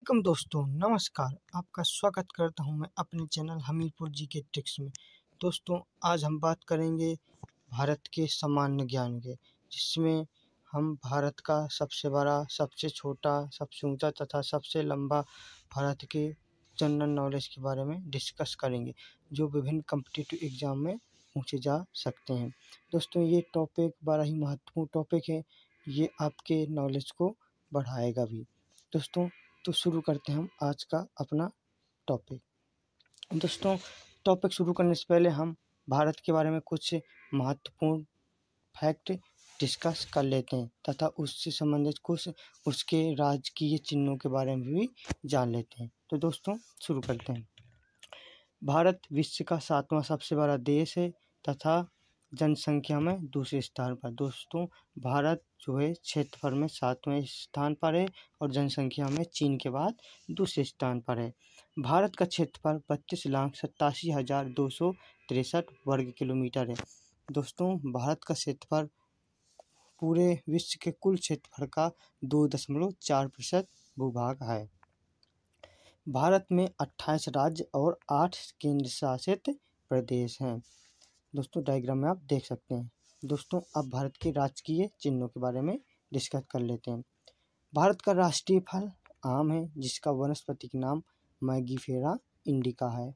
Welcome दोस्तों, नमस्कार। आपका स्वागत करता हूं मैं अपने चैनल हमीरपुर जी के ट्रिक्स में। दोस्तों, आज हम बात करेंगे भारत के सामान्य ज्ञान के, जिसमें हम भारत का सबसे बड़ा, सबसे छोटा, सबसे ऊंचा तथा सबसे लंबा भारत के जनरल नॉलेज के बारे में डिस्कस करेंगे, जो विभिन्न कॉम्पिटिटिव एग्जाम में पूछे जा सकते हैं। दोस्तों, ये टॉपिक बड़ा ही महत्वपूर्ण टॉपिक है। ये आपके नॉलेज को बढ़ाएगा भी। दोस्तों, तो शुरू करते हैं हम आज का अपना टॉपिक। दोस्तों, टॉपिक शुरू करने से पहले हम भारत के बारे में कुछ महत्वपूर्ण फैक्ट डिस्कस कर लेते हैं तथा उससे संबंधित कुछ उसके राजकीय चिन्हों के बारे में भी जान लेते हैं। तो दोस्तों, शुरू करते हैं। भारत विश्व का 7वां सबसे बड़ा देश है तथा जनसंख्या में दूसरे स्थान पर। दोस्तों, भारत जो है क्षेत्रफल में 7वें स्थान पर है और जनसंख्या में चीन के बाद दूसरे स्थान पर है। भारत का क्षेत्रफल 32,87,263 वर्ग किलोमीटर है। दोस्तों, भारत का क्षेत्रफल पूरे विश्व के कुल क्षेत्रफल का 2.4% भूभाग है। भारत में 28 राज्य और 8 केंद्र शासित प्रदेश हैं। दोस्तों, डायग्राम में आप देख सकते हैं। दोस्तों, अब भारत के राजकीय चिन्हों के बारे में डिस्कस कर लेते हैं। भारत का राष्ट्रीय फल आम है, जिसका वनस्पतिक नाम मैंगीफेरा इंडिका है।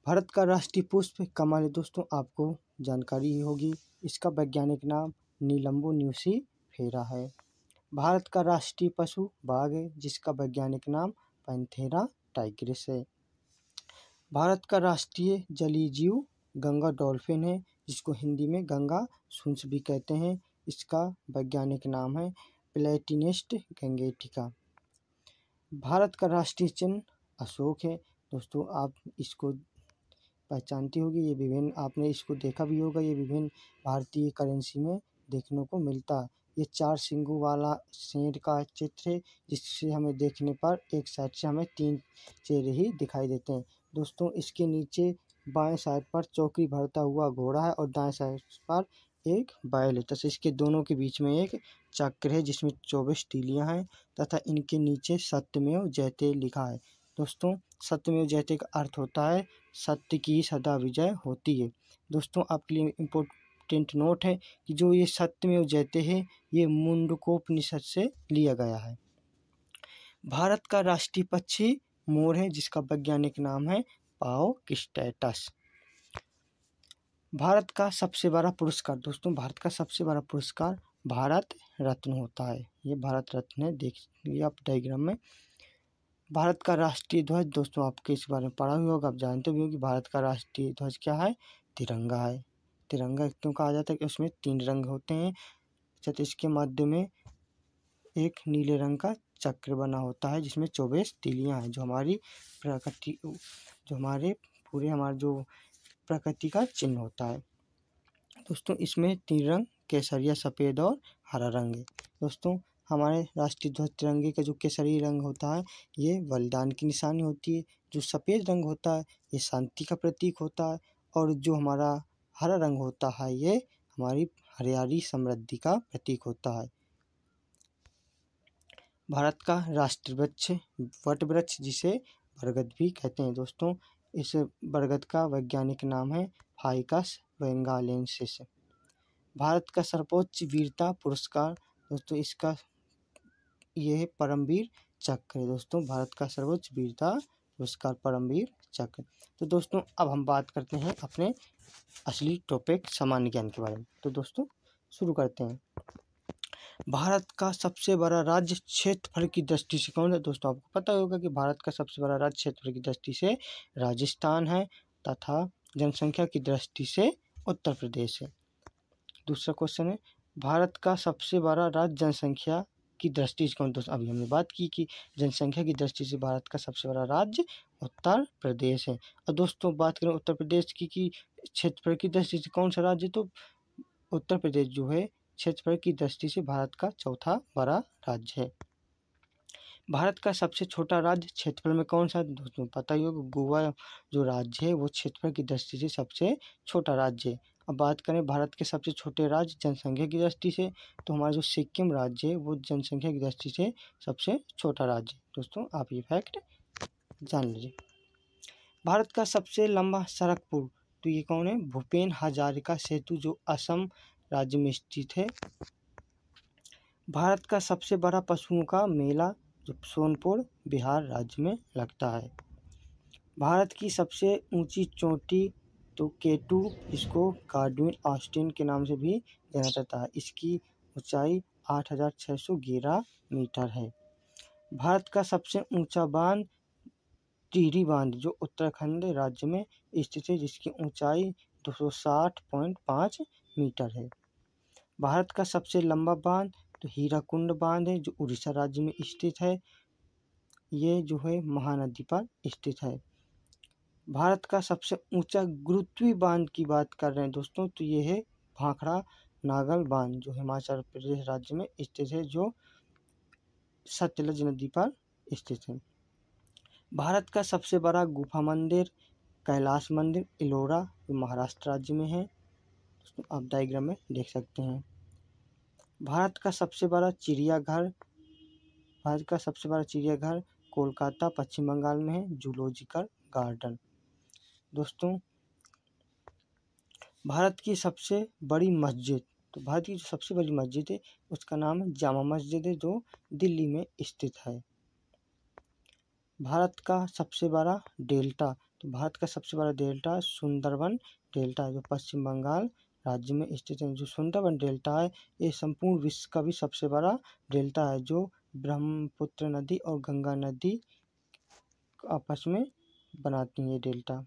भारत का राष्ट्रीय पुष्प कमल है। दोस्तों, आपको जानकारी ही होगी। इसका वैज्ञानिक नाम नीलंबो न्यूसीफेरा है। भारत का राष्ट्रीय पशु बाघ है, जिसका वैज्ञानिक नाम पैंथेरा टाइग्रिस है। भारत का राष्ट्रीय जलीय जीव गंगा डॉल्फिन है, जिसको हिंदी में गंगा सूंछ भी कहते हैं। इसका वैज्ञानिक नाम है प्लेटिनेस्ट गंगेटिका। भारत का राष्ट्रीय चिन्ह अशोक है। दोस्तों, आप इसको पहचानती होगी। ये विभिन्न, आपने इसको देखा भी होगा, ये विभिन्न भारतीय करेंसी में देखने को मिलता है। ये 4 सींगों वाला शेर का चित्र है, जिससे हमें देखने पर एक साइड से हमें 3 चेहरे ही दिखाई देते हैं। दोस्तों, इसके नीचे बाएं साइड पर चौकड़ी भरता हुआ घोड़ा है और दाएं साइड पर एक बैल है तथा इसके दोनों के बीच में एक चक्र है, जिसमें 24 तीलियां हैं तथा इनके नीचे सत्यमेव जयते लिखा है। दोस्तों, सत्यमेव जयते का अर्थ होता है सत्य की सदा विजय होती है। दोस्तों, आपके लिए इम्पोर्टेंट नोट है कि जो ये सत्यमेव जयते है, ये मुंडकोपनिषद से लिया गया है। भारत का राष्ट्रीय पक्षी मोर है, जिसका वैज्ञानिक नाम है पाओकिस्टेटस। भारत का सबसे बड़ा पुरस्कार। दोस्तों, भारत का सबसे बड़ा पुरस्कार भारत रत्न होता है। ये भारत रत्न है, देख लिया आप डायग्राम में। भारत का राष्ट्रीय ध्वज। दोस्तों, आपके इस बारे में पढ़ा हुआ होगा, आप जानते भी होंगे। भारत का राष्ट्रीय ध्वज क्या है? तिरंगा है। तिरंगा क्यों कहा जाता है? कि उसमें 3 रंग होते हैं। तो इसके मध्य में एक नीले रंग का चक्र बना होता है, जिसमें 24 तीलियां हैं, जो हमारी प्रकृति, जो हमारे पूरे हमारे जो प्रकृति का चिन्ह होता है। दोस्तों, इसमें 3 रंग केसरिया, सफ़ेद और हरा रंग है। दोस्तों, हमारे राष्ट्रीय ध्वज तिरंगे का जो केसरी रंग होता है, ये बलिदान की निशानी होती है। जो सफ़ेद रंग होता है, ये शांति का प्रतीक होता है और जो हमारा हरा रंग होता है, ये हमारी हरियाली समृद्धि का प्रतीक होता है। भारत का राष्ट्रीय वृक्ष वट वृक्ष, जिसे बरगद भी कहते हैं। दोस्तों, इस बरगद का वैज्ञानिक नाम है फाइकस बेंगालेंसिस। भारत का सर्वोच्च वीरता पुरस्कार। दोस्तों, इसका यह है परमवीर चक्र है। दोस्तों, भारत का सर्वोच्च वीरता पुरस्कार परमवीर चक्र। तो दोस्तों, अब हम बात करते हैं अपने असली टॉपिक सामान्य ज्ञान के बारे में। तो दोस्तों, शुरू करते हैं। भारत का सबसे बड़ा राज्य क्षेत्रफल की दृष्टि से कौन है? दोस्तों, आपको पता होगा कि भारत का सबसे बड़ा राज्य क्षेत्रफल की दृष्टि से राजस्थान है तथा जनसंख्या की दृष्टि से उत्तर प्रदेश है। दूसरा क्वेश्चन है, भारत का सबसे बड़ा राज्य जनसंख्या की दृष्टि से कौन? दोस्तों, अभी हमने बात की कि जनसंख्या की दृष्टि से भारत का सबसे बड़ा राज्य उत्तर प्रदेश है। और दोस्तों, बात करें उत्तर प्रदेश की कि क्षेत्रफल की दृष्टि से कौन सा राज्य, तो उत्तर प्रदेश जो है क्षेत्रफल की दृष्टि से भारत का चौथा बड़ा राज्य है। भारत का सबसे छोटा राज्य क्षेत्रफल में कौन सा? दोस्तों, पता ही होगा, गोवा जो राज्य है वो क्षेत्रफल की दृष्टि से सबसे छोटा राज्य है। अब बात करें भारत के सबसे छोटे राज्य जनसंख्या की दृष्टि से, तो हमारा जो सिक्किम राज्य है वो जनसंख्या की दृष्टि से सबसे छोटा राज्य है। दोस्तों आप ये फैक्ट जान लीजिए। भारत का सबसे लंबा सड़क पुल, तो ये कौन है? भूपेन हजारिका सेतु, जो असम राज्य में स्थित है। भारत का सबसे बड़ा पशुओं का मेला, जो सोनपुर बिहार राज्य में लगता है। भारत की सबसे ऊंची चोटी, तो K2, इसको गार्डविन ऑस्टिन के नाम से भी जाना जाता है। इसकी ऊंचाई 8,611 मीटर है। भारत का सबसे ऊंचा बांध टिहरी बांध, जो उत्तराखंड राज्य में स्थित है, जिसकी ऊंचाई 260.5 मीटर है। भारत का सबसे लंबा बांध, तो हीराकुंड बांध है, जो उड़ीसा राज्य में स्थित है। ये जो है महानदी पर स्थित है। भारत का सबसे ऊंचा गुरुत्वीय बांध की बात कर रहे हैं दोस्तों, तो ये है भाखड़ा नागल बांध, जो हिमाचल प्रदेश राज्य में स्थित है, जो सतलज नदी पर स्थित है। भारत का सबसे बड़ा गुफा मंदिर कैलाश मंदिर एलोरा, जो महाराष्ट्र राज्य में है। दोस्तों आप डायग्राम में देख सकते हैं। भारत का सबसे बड़ा चिड़ियाघर कोलकाता पश्चिम बंगाल में है, जूलॉजिकल गार्डन। दोस्तों भारत की सबसे बड़ी मस्जिद, तो भारत की जो सबसे बड़ी मस्जिद है उसका नाम है जामा मस्जिद है, जो दिल्ली में स्थित है। भारत का सबसे बड़ा डेल्टा, तो भारत का सबसे बड़ा डेल्टा सुंदरबन डेल्टा है, जो पश्चिम बंगाल राज्य में स्थित है। जो सुंदरबन डेल्टा है ये संपूर्ण विश्व का भी सबसे बड़ा डेल्टा है, जो ब्रह्मपुत्र नदी और गंगा नदी आपस में बनाती हैं ये डेल्टा।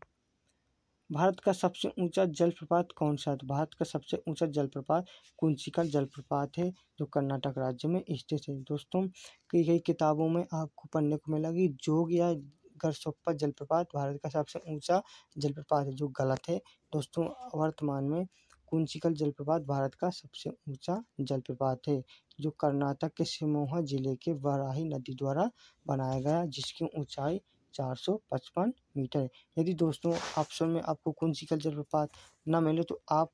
भारत का सबसे ऊंचा जलप्रपात कौन सा है? तो भारत का सबसे ऊंचा जलप्रपात कुंचिकल जलप्रपात है, जो कर्नाटक राज्य में स्थित है। दोस्तों कई किताबों में आपको पढ़ने को मिलेगी जोग या गरसोप्पा जलप्रपात भारत का सबसे ऊंचा जलप्रपात है, जो गलत है। दोस्तों वर्तमान में कुंचिकल जलप्रपात भारत का सबसे ऊंचा जलप्रपात है, जो कर्नाटक के शिमोगा जिले के वराही नदी द्वारा बनाया गया, जिसकी ऊंचाई 455 मीटर है। यदि दोस्तों ऑप्शन में आपको कुंचिकल जलप्रपात न मिले तो आप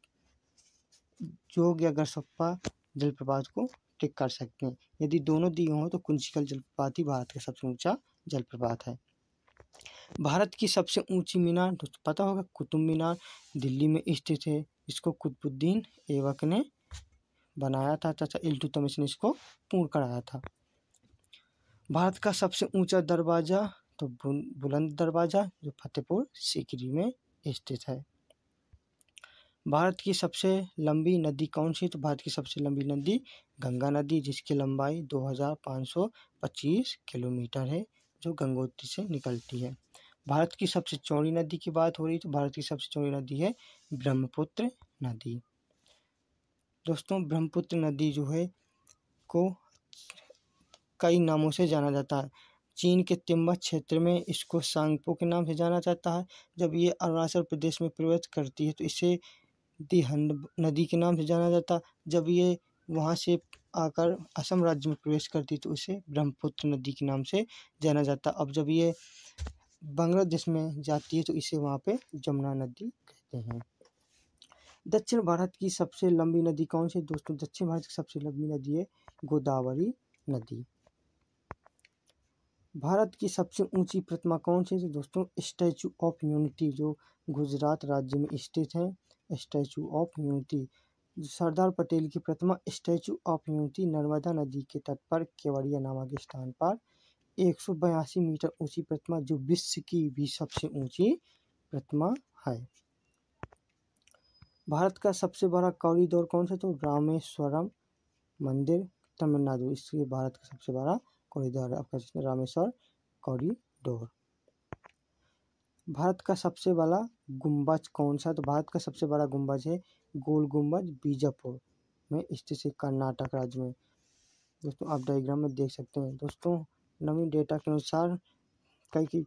जोग या गरसप्पा जलप्रपात को टिक कर सकते हैं। यदि दोनों दिए हों तो कुंचिकल जलप्रपात ही भारत का सबसे ऊंचा जलप्रपात है। भारत की सबसे ऊंची मीनार, दोस्तों पता होगा कुतुब मीनार दिल्ली में स्थित है। इसको कुतुबुद्दीन ऐबक ने बनाया था तथा इल्तुतमिश ने इसको पूर्ण कराया था। भारत का सबसे ऊंचा दरवाजा, तो बुलंद दरवाजा, जो फतेहपुर सीकरी में स्थित है। भारत की सबसे लंबी नदी कौन सी? तो भारत की सबसे लंबी नदी गंगा नदी, जिसकी लंबाई 2525 किलोमीटर है, जो गंगोत्री से निकलती है। भारत की सबसे चौड़ी नदी की बात हो रही तो भारत की सबसे चौड़ी नदी है ब्रह्मपुत्र नदी। दोस्तों ब्रह्मपुत्र नदी जो है को कई नामों से जाना जाता है। चीन के तिब्बत क्षेत्र में इसको सांगपो के नाम से जाना जाता है। जब ये अरुणाचल प्रदेश में प्रवेश करती है तो इसे दिहंड नदी के नाम से जाना जाता है। जब ये वहाँ से आकर असम राज्य में प्रवेश करती है तो इसे ब्रह्मपुत्र नदी के नाम से जाना जाता है। अब जब ये बांग्लादेश में जाती है तो इसे वहाँ पे जमुना नदी कहते हैं। दक्षिण भारत की सबसे लंबी नदी कौन सी? दोस्तों दक्षिण भारत की सबसे लंबी नदी है गोदावरी नदी। भारत की सबसे ऊंची प्रतिमा कौन सी है? दोस्तों स्टैचू ऑफ यूनिटी, जो गुजरात राज्य में स्थित है। Statue of unity Sardar Patel की प्रतिमा स्टैचू ऑफ यूनिटी नर्मदा नदी के तट पर केवड़िया नामक स्थान पर 182 मीटर ऊंची प्रतिमा, जो विश्व की भी सबसे ऊंची प्रतिमा है। भारत का सबसे बड़ा कॉरिडोर कौन सा? तो रामेश्वरम मंदिर तमिलनाडु, इसलिए भारत का सबसे बड़ा कॉरिडोर है आपका रामेश्वर कॉरिडोर। भारत का सबसे बड़ा गुंबज कौन सा? तो भारत का सबसे बड़ा गुंबज है गोल गुंबज बीजापुर में स्थित है, कर्नाटक राज्य में। दोस्तों आप डायग्राम में देख सकते हैं। दोस्तों नवीन डेटा के अनुसार कई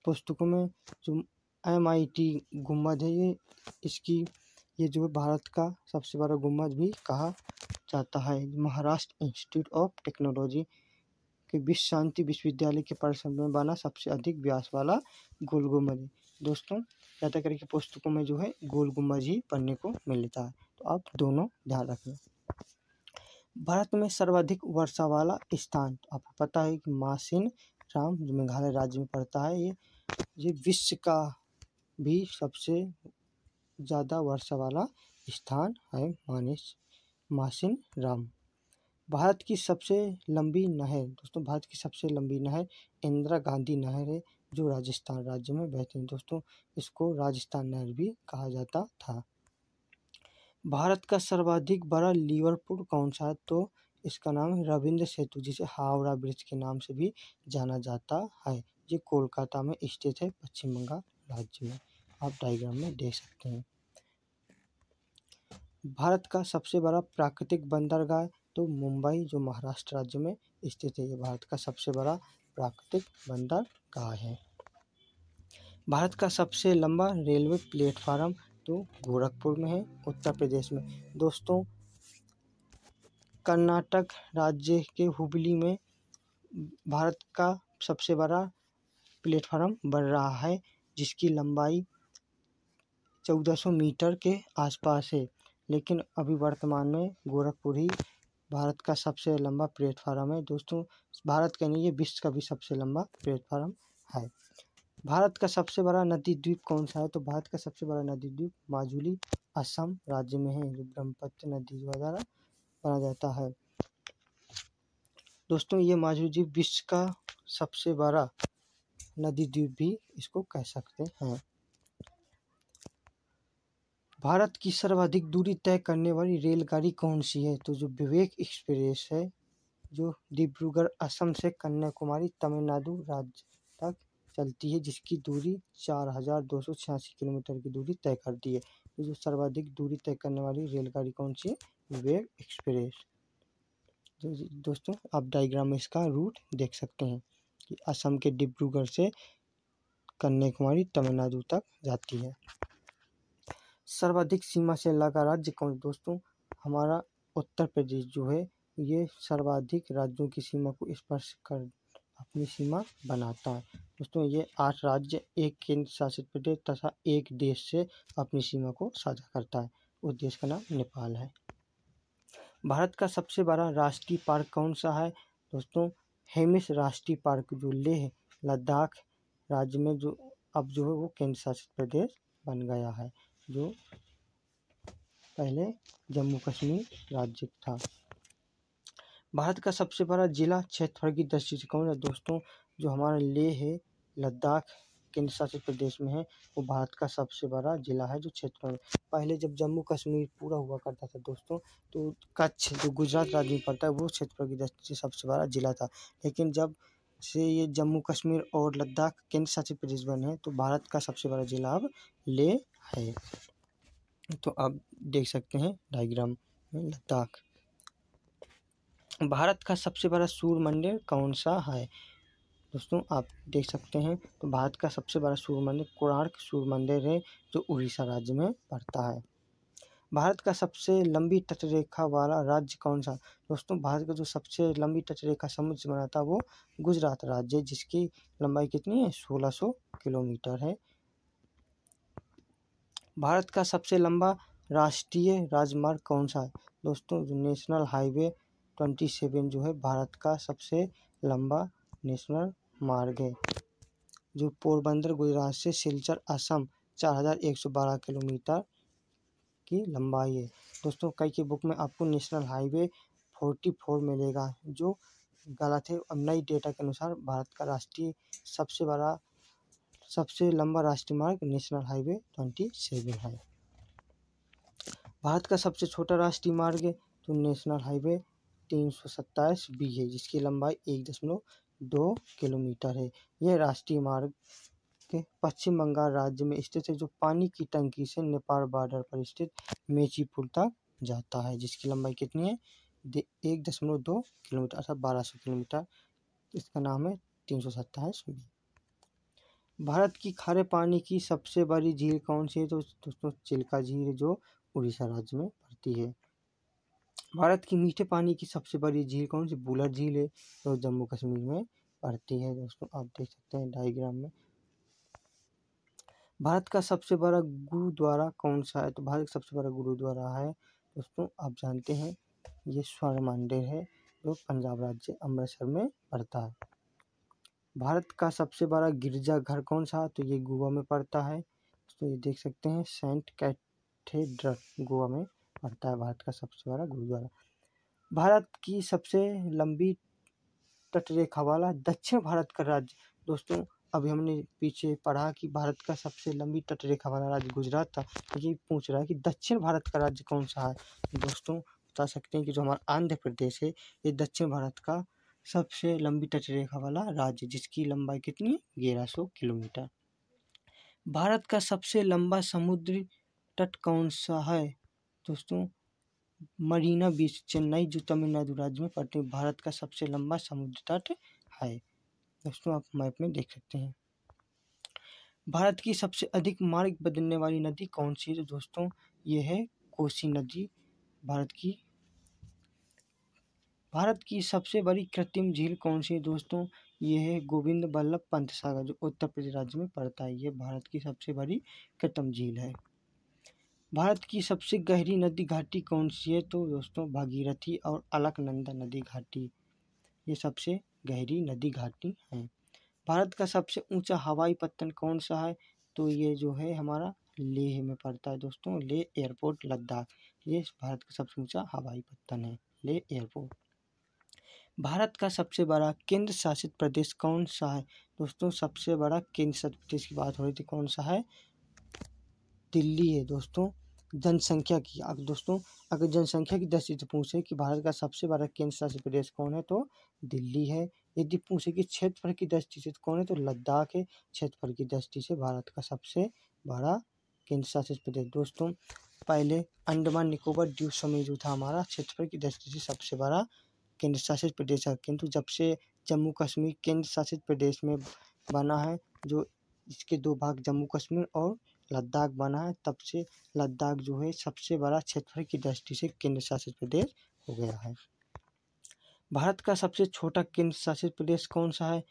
पुस्तकों में जो MIT गुंबज है ये जो भारत का सबसे बड़ा गुंबज भी कहा जाता है। महाराष्ट्र इंस्टीट्यूट ऑफ टेक्नोलॉजी के विश्व शांति विश्वविद्यालय के परिसर में बना सबसे अधिक व्यास वाला गोल गुंबज है। दोस्तों ज़्यादा करके पुस्तकों में जो है गोल गुम्बज ही पढ़ने को मिलता है, तो आप दोनों ध्यान रखें। भारत में सर्वाधिक वर्षा वाला स्थान, तो आपको पता है कि मासिन राम जो मेघालय राज्य में पड़ता है, ये विश्व का भी सबसे ज़्यादा वर्षा वाला स्थान है मासिन राम। भारत की सबसे लंबी नहर, दोस्तों भारत की सबसे लंबी नहर इंदिरा गांधी नहर है, जो राजस्थान राज्य में बहती है। दोस्तों इसको राजस्थान नहर भी कहा जाता था। भारत का सर्वाधिक बड़ा लिवरपुल कौन सा है, तो इसका नाम है रविंद्र सेतु, जिसे हावड़ा ब्रिज के नाम से भी जाना जाता है। ये कोलकाता में स्थित है, पश्चिम बंगाल राज्य में। आप डायग्राम में देख सकते हैं। भारत का सबसे बड़ा प्राकृतिक बंदरगाह, तो मुंबई जो महाराष्ट्र राज्य में स्थित है, ये भारत का सबसे बड़ा प्राकृतिक बंदरगाह है। भारत का सबसे लंबा रेलवे प्लेटफार्म, तो गोरखपुर में है, उत्तर प्रदेश में। दोस्तों कर्नाटक राज्य के हुबली में भारत का सबसे बड़ा प्लेटफार्म बन रहा है, जिसकी लंबाई 1400 मीटर के आसपास है, लेकिन अभी वर्तमान में गोरखपुर ही भारत का सबसे लंबा प्लेटफार्म है। दोस्तों भारत का नहीं, ये विश्व का भी सबसे लंबा प्लेटफार्म है। भारत का सबसे बड़ा नदी द्वीप कौन सा है, तो भारत का सबसे बड़ा नदी द्वीप माजुली असम राज्य में है, जो ब्रह्मपुत्र नदी द्वारा माना जाता है। दोस्तों ये माजुली द्वीप विश्व का सबसे बड़ा नदी द्वीप भी इसको कह सकते हैं। भारत की सर्वाधिक दूरी तय करने वाली रेलगाड़ी कौन सी है, तो जो विवेक एक्सप्रेस है, जो डिब्रूगढ़ असम से कन्याकुमारी तमिलनाडु राज्य तक चलती है, जिसकी दूरी 4286 किलोमीटर की दूरी तय करती है। तो जो सर्वाधिक दूरी तय करने वाली रेलगाड़ी कौन सी है, विवेक एक्सप्रेस। दोस्तों आप डायग्राम में इसका रूट देख सकते हैं कि असम के डिब्रूगढ़ से कन्याकुमारी तमिलनाडु तक जाती है। सर्वाधिक सीमा से लगा राज्य कौन, दोस्तों हमारा उत्तर प्रदेश जो है, ये सर्वाधिक राज्यों की सीमा को स्पर्श कर अपनी सीमा बनाता है। दोस्तों ये 8 राज्य, एक केंद्र शासित प्रदेश तथा एक देश से अपनी सीमा को साझा करता है। उस देश का नाम नेपाल है। भारत का सबसे बड़ा राष्ट्रीय पार्क कौन सा है, दोस्तों हेमिस राष्ट्रीय पार्क, जो लेह लद्दाख राज्य में जो अब जो है वो केंद्र शासित प्रदेश बन गया है, जो पहले जम्मू कश्मीर राज्य था। भारत का सबसे बड़ा जिला क्षेत्रफल की दृष्टि से कौन है, दोस्तों जो हमारा लेह है लद्दाख केंद्र शासित प्रदेश में है, वो भारत का सबसे बड़ा जिला है जो क्षेत्रफल। पहले जब जम्मू कश्मीर पूरा हुआ करता था दोस्तों, तो कच्छ जो गुजरात राज्य में पड़ता है, वो क्षेत्रफल की दृष्टि से सबसे बड़ा जिला था। लेकिन जब से ये जम्मू कश्मीर और लद्दाख केंद्र शासित प्रदेश बने हैं, तो भारत का सबसे बड़ा जिला अब लेह है। तो आप देख सकते हैं डायग्राम में लद्दाख। भारत का सबसे बड़ा सूर्य मंदिर कौन सा है, दोस्तों आप देख सकते हैं, तो भारत का सबसे बड़ा सूर्य मंदिर कोणार्क सूर्य मंदिर है, जो उड़ीसा राज्य में पड़ता है। भारत का सबसे लंबी तटरेखा वाला राज्य कौन सा, दोस्तों भारत का जो सबसे लंबी तटरेखा समुद्र से बना था वो गुजरात राज्य है, जिसकी लंबाई कितनी है 1600 किलोमीटर है। भारत का सबसे लंबा राष्ट्रीय राजमार्ग कौन सा है, दोस्तों जो नेशनल हाईवे 27 जो है भारत का सबसे लंबा नेशनल मार्ग है, जो पोरबंदर गुजरात से सिलचर असम 4112 किलोमीटर की लंबाई है। दोस्तों कई की बुक में आपको नेशनल हाईवे 44 मिलेगा, जो गलत है। अब नई डेटा के अनुसार भारत का सबसे लंबा राष्ट्रीय मार्ग नेशनल हाईवे 27 है। भारत का सबसे छोटा राष्ट्रीय मार्ग है तो नेशनल हाईवे 327 बी है, जिसकी लंबाई 1.2 किलोमीटर है। यह राष्ट्रीय मार्ग के पश्चिम बंगाल राज्य में स्थित है, जो पानी की टंकी से नेपाल बॉर्डर पर स्थित मेचीपुर तक जाता है, जिसकी लंबाई कितनी है 1.2 किलोमीटर अर्थात 1200 किलोमीटर। इसका नाम है 327 बी। भारत की खारे पानी की सबसे बड़ी झील कौन सी है, तो दोस्तों चिल्का झील, जो उड़ीसा राज्य में पड़ती है। भारत की मीठे पानी की सबसे बड़ी झील कौन सी, बुलर झील है, जो जम्मू कश्मीर में पड़ती है। दोस्तों आप देख सकते हैं डायग्राम में। भारत का सबसे बड़ा गुरुद्वारा कौन सा है? तो भारत का सबसे बड़ा गुरुद्वारा है दोस्तों, आप जानते हैं, ये स्वर्ण मंदिर है जो पंजाब राज्य अमृतसर में पड़ता है। भारत का सबसे बड़ा गिरजाघर कौन सा है? तो ये गोवा में पड़ता है। तो ये देख सकते हैं, सेंट कैथेड्रल गोवा में पड़ता है भारत का सबसे बड़ा गुरुद्वारा। भारत की सबसे लंबी तटरेखा वाला दक्षिण भारत का राज्य, दोस्तों अभी हमने पीछे पढ़ा कि भारत का सबसे लंबी तटरेखा वाला राज्य गुजरात था, तो ये पूछ रहा है कि दक्षिण भारत का राज्य कौन सा है। दोस्तों बता सकते हैं कि जो हमारा आंध्र प्रदेश है, ये दक्षिण भारत का सबसे लंबी तटरेखा वाला राज्य, जिसकी लंबाई कितनी, 1100 किलोमीटर। भारत का सबसे लंबा समुद्री तट कौन सा है? दोस्तों मरीना बीच, चेन्नई, जो तमिलनाडु राज्य में पड़ते हैं, भारत का सबसे लंबा समुद्र तट है। दोस्तों आप मैप में देख सकते हैं। भारत की सबसे अधिक मार्ग बदलने वाली नदी कौन सी है? तो दोस्तों ये है कोसी नदी। भारत की सबसे बड़ी कृत्रिम झील कौन सी है? दोस्तों ये है गोविंद बल्लभ पंत सागर, जो उत्तर प्रदेश राज्य में पड़ता है। ये भारत की सबसे बड़ी कृत्रिम झील है। भारत की सबसे गहरी नदी घाटी कौन सी है? तो दोस्तों भागीरथी और अलकनंदा नदी घाटी, ये सबसे गहरी नदी घाटी है। भारत का सबसे ऊंचा हवाई पत्तन कौन सा है? तो ये जो है हमारा लेह में पड़ता है दोस्तों, लेह एयरपोर्ट लद्दाख, ये भारत का सबसे ऊंचा हवाई पत्तन है, लेह एयरपोर्ट। भारत का सबसे बड़ा केंद्र शासित प्रदेश कौन सा है? दोस्तों सबसे बड़ा केंद्र शासित प्रदेश की बात हो रही थी, कौन सा है? दिल्ली है दोस्तों। जनसंख्या की, अब दोस्तों अगर जनसंख्या की दृष्टि से पूछे कि भारत का सबसे बड़ा केंद्र शासित प्रदेश कौन है, तो दिल्ली है। यदि पूछे कि क्षेत्रफल की दृष्टि से कौन है, तो लद्दाख है। क्षेत्रफल की दृष्टि से भारत का सबसे बड़ा केंद्र शासित प्रदेश। दोस्तों पहले अंडमान निकोबार द्वीप समूह जो था हमारा, क्षेत्रफल की दृष्टि से सबसे बड़ा केंद्र शासित प्रदेश है, किंतु जब से जम्मू कश्मीर केंद्र शासित प्रदेश में बना है, जो इसके दो भाग जम्मू कश्मीर और लद्दाख बना है, तब से लद्दाख जो है सबसे बड़ा क्षेत्रफल की दृष्टि से केंद्र शासित प्रदेश हो गया है। भारत का सबसे छोटा केंद्र शासित प्रदेश कौन सा है?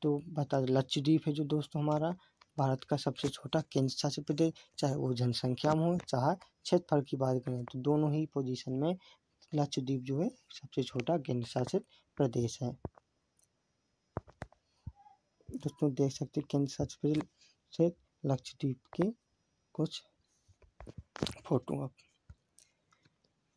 तो बता दें, लक्षद्वीप है जो दोस्तों हमारा भारत का सबसे छोटा केंद्र शासित प्रदेश, चाहे वो जनसंख्या में हो चाहे क्षेत्रफल की बात करें, तो दोनों ही पोजीशन में लक्षद्वीप जो है सबसे छोटा केंद्र शासित प्रदेश है। दोस्तों देख सकते हैं केंद्र शासित प्रदेश से लक्षद्वीप के कुछ फोटो। अब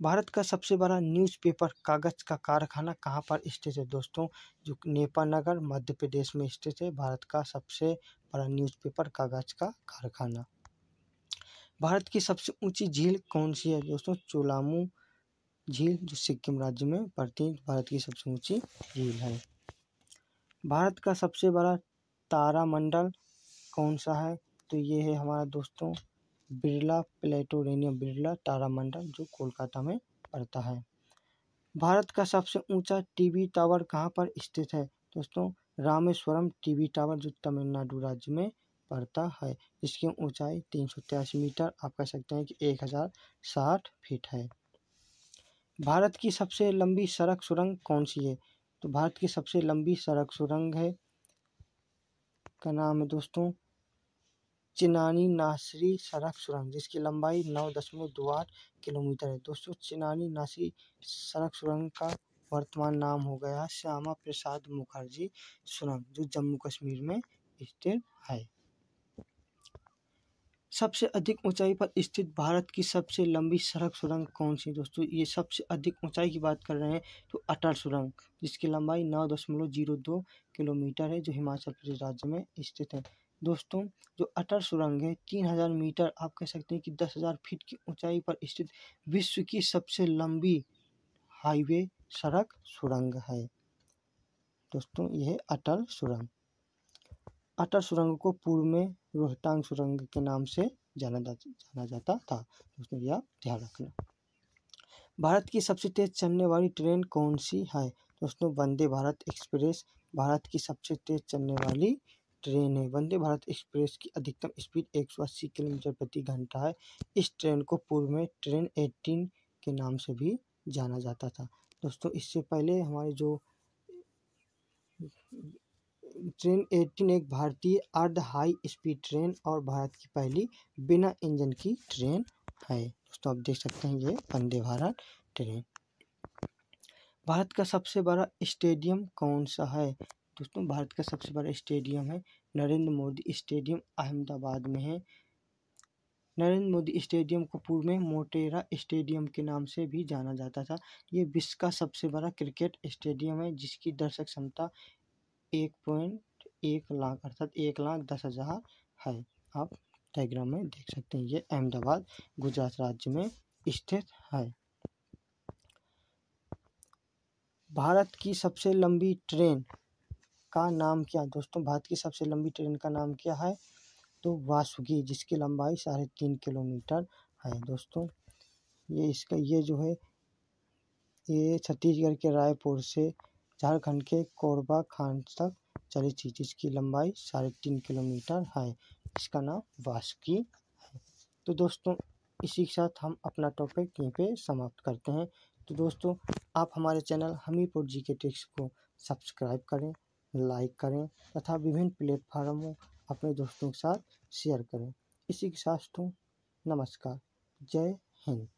भारत का सबसे बड़ा न्यूज़पेपर कागज का कारखाना कहाँ पर स्थित है? दोस्तों जो नेपानगर मध्य प्रदेश में स्थित है, भारत का सबसे बड़ा न्यूज़पेपर कागज का कारखाना। भारत की सबसे ऊंची झील कौन सी है? दोस्तों चोलामू झील, जो सिक्किम राज्य में पड़ती है, भारत की सबसे ऊंची झील है। भारत का सबसे बड़ा तारामंडल कौन सा है? तो ये है हमारा दोस्तों बिरला प्लेनेटोरियम, बिरला तारामंडल, जो कोलकाता में पड़ता है। भारत का सबसे ऊंचा टीवी टावर कहाँ पर स्थित है? दोस्तों रामेश्वरम टीवी टावर, जो तमिलनाडु राज्य में पड़ता है, जिसकी ऊंचाई 383 मीटर, आप कह सकते हैं कि 1060 फीट है। भारत की सबसे लंबी सड़क सुरंग कौन सी है? तो भारत की सबसे लंबी सड़क सुरंग है, का नाम है दोस्तों चिनानी नासरी सड़क सुरंग, जिसकी लंबाई 9.28 किलोमीटर है। दोस्तों चिनानी नासरी सड़क सुरंग का वर्तमान नाम हो गया श्यामा प्रसाद मुखर्जी सुरंग, जो जम्मू कश्मीर में स्थित है। सबसे अधिक ऊंचाई पर स्थित भारत की सबसे लंबी सड़क सुरंग कौन सी? दोस्तों ये सबसे अधिक ऊंचाई की बात कर रहे हैं, तो अटल सुरंग, जिसकी लंबाई 9.02 किलोमीटर है, जो हिमाचल प्रदेश राज्य में स्थित है। दोस्तों जो अटल सुरंग है 3000 मीटर, आप कह सकते हैं कि 10,000 फीट की ऊंचाई पर स्थित विश्व की सबसे लंबी हाईवे सड़क सुरंग है। दोस्तों यह अटल सुरंग। अटल सुरंग को पूर्व में रोहतांग सुरंग के नाम से जाना जाता था। दोस्तों यह ध्यान रखना। भारत की सबसे तेज चलने वाली ट्रेन कौन सी है? दोस्तों वंदे भारत एक्सप्रेस भारत की सबसे तेज चलने वाली ट्रेन है। वंदे भारत एक्सप्रेस की अधिकतम स्पीड 180 किलोमीटर प्रति घंटा है। इस ट्रेन को पूर्व में ट्रेन 18 के नाम से भी जाना जाता था। दोस्तों इससे पहले हमारे जो ट्रेन 18 एक भारतीय अर्ध हाई स्पीड ट्रेन और भारत की पहली बिना इंजन की ट्रेन है। दोस्तों आप देख सकते हैं ये वंदे भारत ट्रेन। भारत का सबसे बड़ा स्टेडियम कौन सा है? दोस्तों भारत का सबसे बड़ा स्टेडियम है नरेंद्र मोदी स्टेडियम, अहमदाबाद में है। नरेंद्र मोदी स्टेडियम को पूर्व में मोटेरा स्टेडियम के नाम से भी जाना जाता था। ये विश्व का सबसे बड़ा क्रिकेट स्टेडियम है जिसकी दर्शक क्षमता 1.1 लाख अर्थात 1,10,000 है। आप डायग्राम में देख सकते हैं। ये अहमदाबाद गुजरात राज्य में स्थित है। भारत की सबसे लंबी ट्रेन का नाम क्या? दोस्तों भारत की सबसे लंबी ट्रेन का नाम क्या है? तो वासुकी, जिसकी लंबाई 3.5 किलोमीटर है। दोस्तों ये जो है ये छत्तीसगढ़ के रायपुर से झारखंड के कोरबा खांड तक चली थी, जिसकी लंबाई 3.5 किलोमीटर है। इसका नाम वासुकी है। तो दोस्तों इसी के साथ हम अपना टॉपिक यहीं पे समाप्त करते हैं। तो दोस्तों आप हमारे चैनल हमीरपुर जीके ट्रिक्स को सब्सक्राइब करें, लाइक करें तथा विभिन्न प्लेटफार्मों अपने दोस्तों के साथ शेयर करें। इसी के साथ तो नमस्कार, जय हिंद।